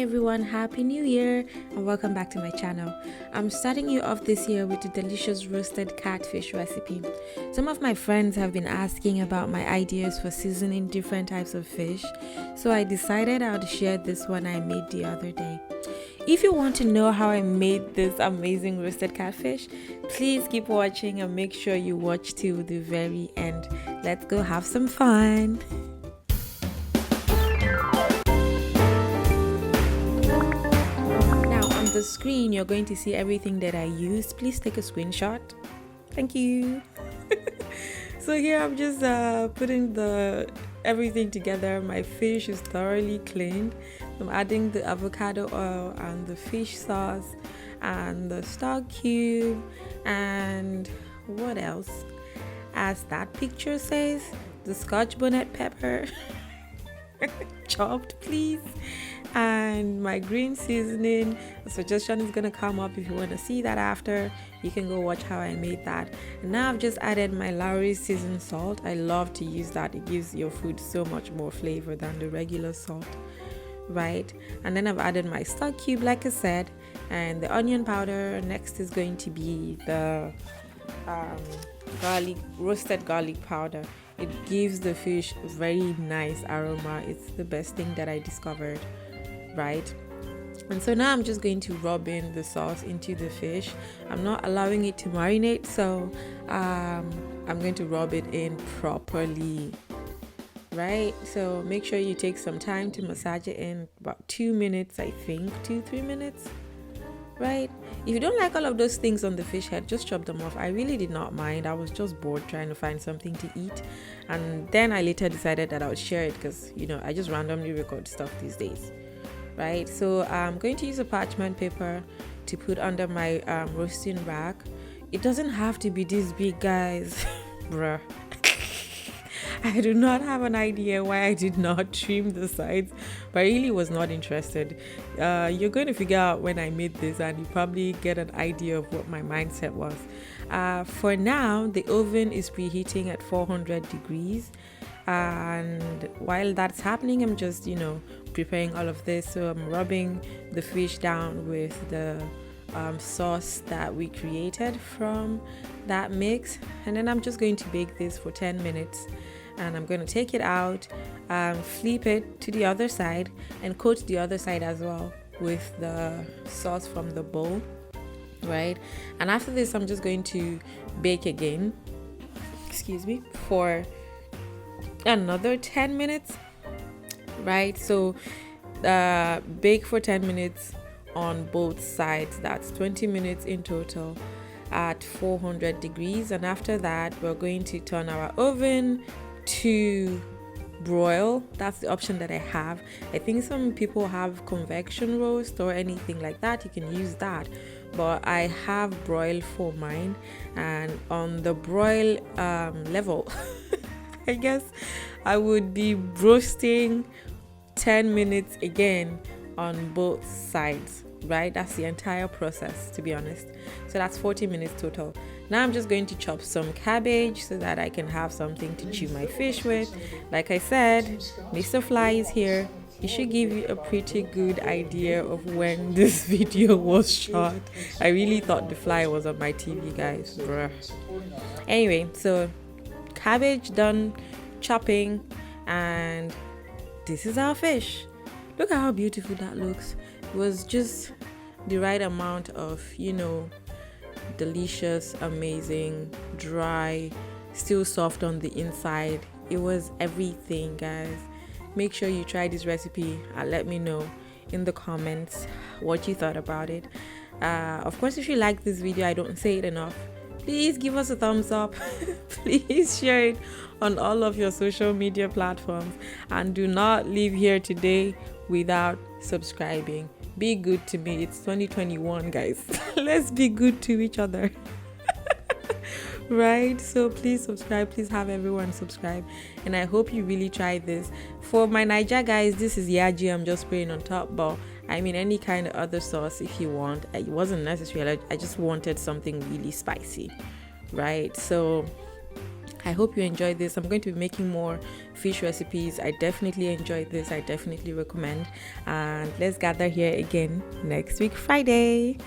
everyone, Happy New Year and welcome back to my channel. I'm starting you off this year with a delicious roasted catfish recipe. Some of my friends have been asking about my ideas for seasoning different types of fish, so I decided I would share this one I made the other day. If you want to know how I made this amazing roasted catfish, please keep watching and make sure you watch till the very end. Let's go have some fun. The screen you're going to see everything that I used. Please take a screenshot. Thank you. So here I'm just putting everything together. My fish is thoroughly cleaned. I'm adding the avocado oil and the fish sauce and the stock cube and what else, as that picture says, the scotch bonnet pepper chopped, please, and my green seasoning. The suggestion is gonna come up. If you want to see that after, you can go watch how I made that. And now I've just added my Lowry seasoned salt. I love to use that. It gives your food so much more flavor than the regular salt, right? And then I've added my stock cube, like I said, and the onion powder. Next is going to be the roasted garlic powder. It gives the fish very nice aroma. It's the best thing that I discovered, right? And so now I'm just going to rub in the sauce into the fish. I'm not allowing it to marinate, so I'm going to rub it in properly, right? So make sure you take some time to massage it in, about 2 minutes, I think, 2-3 minutes, right? If you don't like all of those things on the fish head, just chop them off. I really did not mind. I was just bored trying to find something to eat, and then I later decided that I would share it because, you know, I just randomly record stuff these days, right? So I'm going to use a parchment paper to put under my roasting rack. It doesn't have to be this big, guys. Bruh. I do not have an idea why I did not trim the sides, but I really was not interested. You're going to figure out when I made this, and you probably get an idea of what my mindset was. For now, the oven is preheating at 400 degrees, and while that's happening, I'm just, preparing all of this. So I'm rubbing the fish down with the sauce that we created from that mix, and then I'm just going to bake this for 10 minutes. And I'm going to take it out, flip it to the other side, and coat the other side as well with the sauce from the bowl, right? And after this, I'm just going to bake again, for another 10 minutes, right? So bake for 10 minutes on both sides. That's 20 minutes in total at 400 degrees. And after that, we're going to turn our oven to broil. That's the option that I have. I think some people have convection roast or anything like that. You can use that, but I have broil for mine. And on the broil level, I guess I would be roasting 10 minutes again on both sides, right? That's the entire process, to be honest. So that's 40 minutes total. Now I'm just going to chop some cabbage so that I can have something to chew my fish with. Like I said, Mr. Fly is here. He should give you a pretty good idea of when this video was shot. I really thought the fly was on my TV, guys. Bruh. Anyway, so cabbage done chopping, and this is our fish. Look at how beautiful that looks. It was just the right amount of, delicious, amazing, dry, still soft on the inside. It was everything, guys. Make sure you try this recipe and let me know in the comments what you thought about it. Of course, if you like this video, I don't say it enough, please give us a thumbs up. Please share it on all of your social media platforms, and do not leave here today without subscribing. Be good to me. It's 2021, guys. Let's be good to each other. Right? So please subscribe. Please have everyone subscribe. And I hope you really try this. For my Niger guys, this is yaji. I'm just spraying on top, but I mean any kind of other sauce if you want. It wasn't necessary. I just wanted something really spicy, right? So I hope you enjoyed this. I'm going to be making more fish recipes. I definitely enjoyed this. I definitely recommend. And let's gather here again next week, Friday.